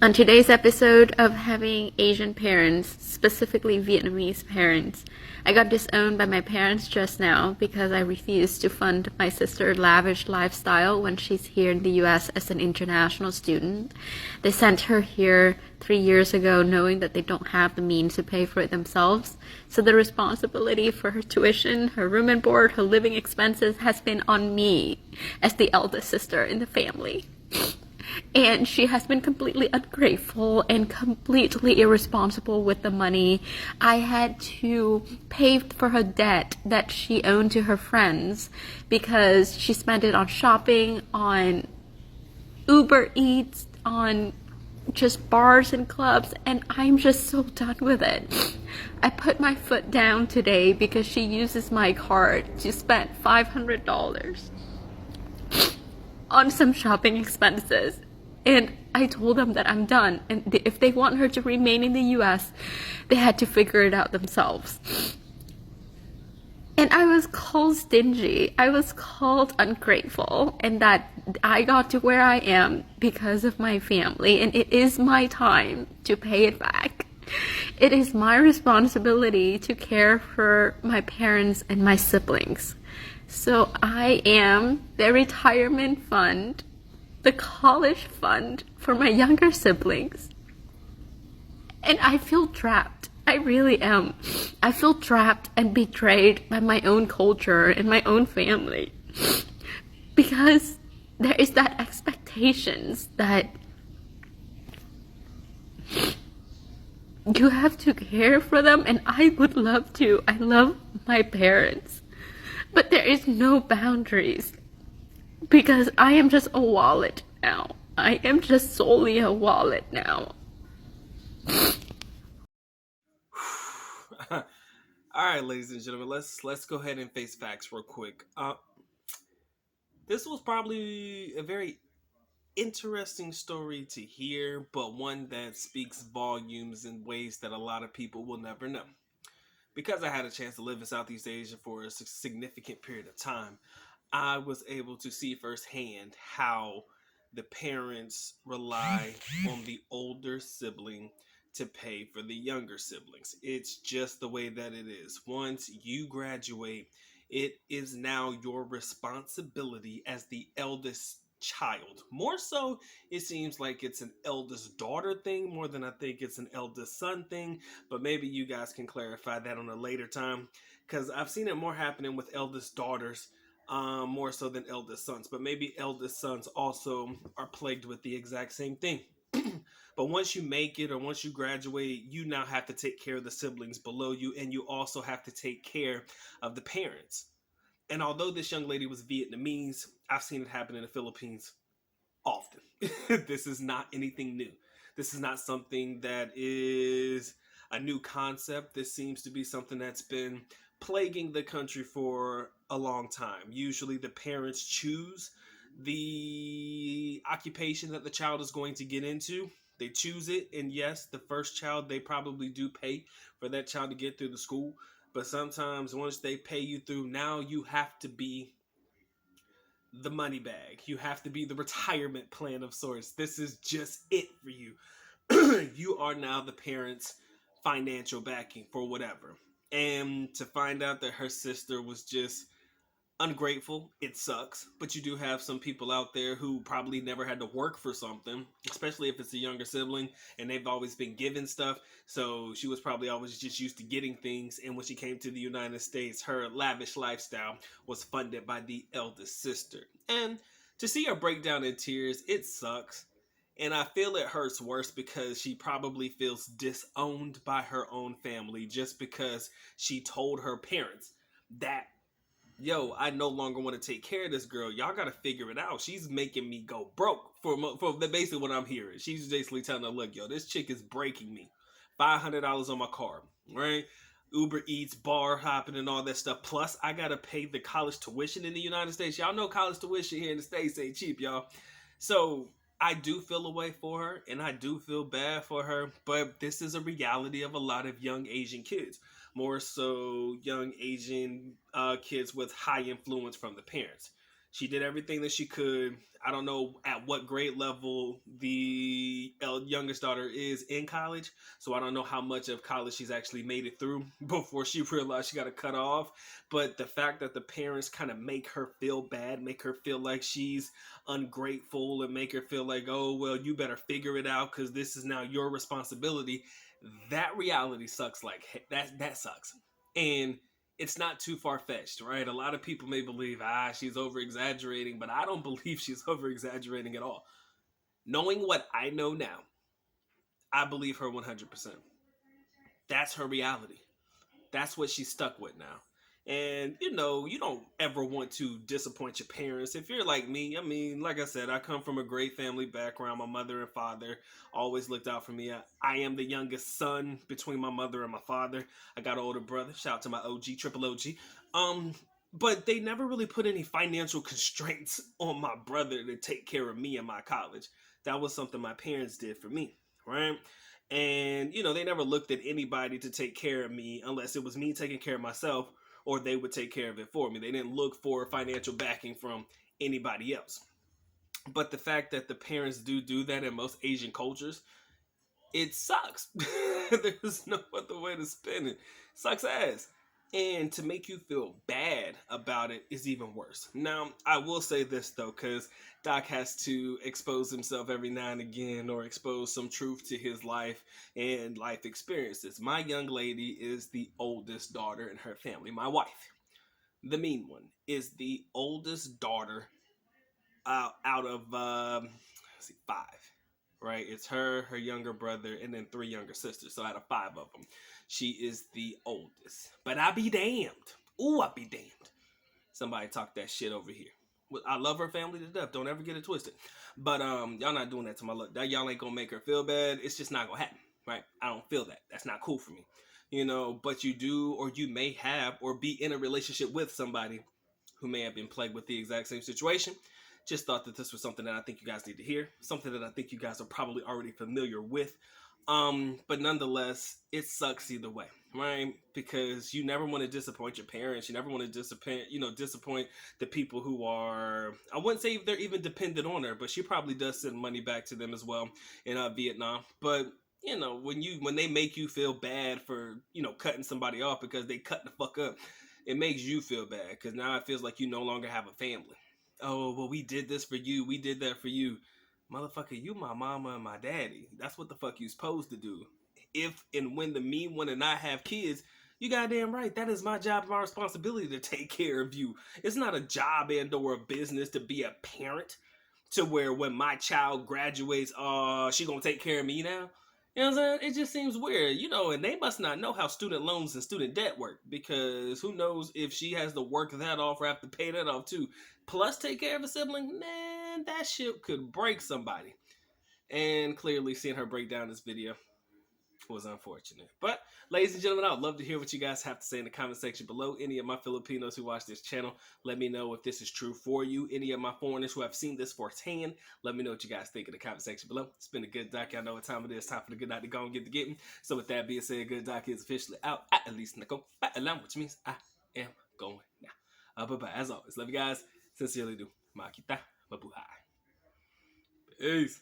On today's episode of having Asian parents, specifically Vietnamese parents, I got disowned by my parents just now because I refused to fund my sister's lavish lifestyle when she's here in the US as an international student. They sent her here 3 years ago knowing that they don't have the means to pay for it themselves. So the responsibility for her tuition, her room and board, her living expenses has been on me as the eldest sister in the family. And she has been completely ungrateful and completely irresponsible with the money. I had to pay for her debt that she owed to her friends because she spent it on shopping, on Uber Eats, on just bars and clubs, and I'm just so done with it. I put my foot down today because she uses my card to spend $500 on some shopping expenses. And I told them that I'm done. And if they want her to remain in the US, they had to figure it out themselves. And I was called stingy. I was called ungrateful. And that I got to where I am because of my family. And it is my time to pay it back. It is my responsibility to care for my parents and my siblings. So I am the retirement fund, the college fund for my younger siblings. And I feel trapped. I really am. I feel trapped and betrayed by my own culture and my own family. Because there is that expectations that you have to care for them, and I would love to. I love my parents. But there is no boundaries because I am just a wallet now. I am just solely a wallet now. All right, ladies and gentlemen, let's go ahead and face facts real quick. This was probably a very interesting story to hear, but one that speaks volumes in ways that a lot of people will never know. Because I had a chance to live in Southeast Asia for a significant period of time, I was able to see firsthand how the parents rely on the older sibling to pay for the younger siblings. It's just the way that it is. Once you graduate, it is now your responsibility as the eldest child. More so, it seems like it's an eldest daughter thing more than I think it's an eldest son thing, but maybe you guys can clarify that on a later time because I've seen it more happening with eldest daughters more so than eldest sons. But maybe eldest sons also are plagued with the exact same thing. But once you make it or once you graduate, you now have to take care of the siblings below you, and you also have to take care of the parents. And although this young lady was Vietnamese, I've seen it happen in the Philippines often. This is not anything new. This is not something that is a new concept. This seems to be something that's been plaguing the country for a long time. Usually, the parents choose the occupation that the child is going to get into. They choose it, and yes, the first child, they probably do pay for that child to get through the school. But sometimes, once they pay you through, now you have to be the money bag. You have to be the retirement plan of sorts. This is just it for you. You are now the parents' financial backing for whatever. And to find out that her sister was just ungrateful, it sucks. But you do have some people out there who probably never had to work for something, especially if it's a younger sibling and they've always been given stuff. So she was probably always just used to getting things. And when she came to the United States, her lavish lifestyle was funded by the eldest sister. And to see her break down in tears, it sucks. And I feel it hurts worse because she probably feels disowned by her own family just because she told her parents that, yo, I no longer want to take care of this girl. Y'all got to figure it out. She's making me go broke for basically what I'm hearing. She's basically telling her, look, yo, this chick is breaking me. $500 on my card, right? Uber Eats, bar hopping, and all that stuff. Plus, I got to pay the college tuition in the United States. Y'all know college tuition here in the States ain't cheap, y'all. So I do feel a way for her, and I do feel bad for her, but this is a reality of a lot of young Asian kids, more so young Asian kids with high influence from the parents. She did everything that she could. I don't know at what grade level the youngest daughter is in college, so I don't know how much of college she's actually made it through before she realized she got to cut off. But the fact that the parents kind of make her feel bad, make her feel like she's ungrateful, and make her feel like, oh well, you better figure it out because this is now your responsibility. That reality sucks. Like that sucks, and it's not too far fetched, right? A lot of people may believe, she's over exaggerating, but I don't believe she's over exaggerating at all. Knowing what I know now, I believe her 100%. That's her reality. That's what she's stuck with now. And you don't ever want to disappoint your parents. If you're like me, I mean, like I said, I come from a great family background. My mother and father always looked out for me. I am the youngest son between my mother and my father. I got an older brother. Shout out to my OG, triple OG. Um, but they never really put any financial constraints on my brother to take care of me in my college. That was something my parents did for me, right? And they never looked at anybody to take care of me unless it was me taking care of myself, or they would take care of it for me. They didn't look for financial backing from anybody else. But the fact that the parents do that in most Asian cultures, it sucks. There's no other way to spin it. Sucks ass. And to make you feel bad about it is even worse. Now, I will say this though, because Doc has to expose himself every now and again, or expose some truth to his life and life experiences. My young lady is the oldest daughter in her family. My wife, the mean one, is the oldest daughter out of let's see, five. Right, it's her younger brother, and then three younger sisters. So out of five of them, she is the oldest. But I be damned. Ooh, I be damned. Somebody talk that shit over here. Well, I love her family to death. Don't ever get it twisted. But y'all not doing that to my luck. That y'all ain't gonna make her feel bad. It's just not gonna happen. Right? I don't feel that. That's not cool for me. But you do, or you may have, or be in a relationship with somebody who may have been plagued with the exact same situation. Just thought that this was something that I think you guys need to hear, something that I think you guys are probably already familiar with. But nonetheless, it sucks either way, right? Because you never want to disappoint your parents. You never want to disappoint the people who are, I wouldn't say they're even dependent on her, but she probably does send money back to them as well in Vietnam. But when they make you feel bad for cutting somebody off because they cut the fuck up, it makes you feel bad because now it feels like you no longer have a family. Oh well, we did this for you, we did that for you. Motherfucker, you my mama and my daddy. That's what the fuck you supposed to do. If and when the me want to not have kids, you goddamn right. That is my job and my responsibility to take care of you. It's not a job and or a business to be a parent to where when my child graduates, she gonna take care of me now. You know what I'm saying? It just seems weird, and they must not know how student loans and student debt work, because who knows if she has to work that off or have to pay that off too. Plus take care of a sibling, man, that shit could break somebody. And clearly seeing her break down this video was unfortunate. But ladies and gentlemen, I'd love to hear what you guys have to say in the comment section below. Any of my Filipinos who watch this channel, let me know if this is true for you. Any of my foreigners who have seen this firsthand, let me know what you guys think in the comment section below. It's been a good doc. Y'all know what time it is. Time for the good night to go and get the getting. So with that being said, good doc is officially out. At least Nico, which means I am going now. Bye bye. As always, love you guys. Sincerely do. Makita. Mabuhay. Peace.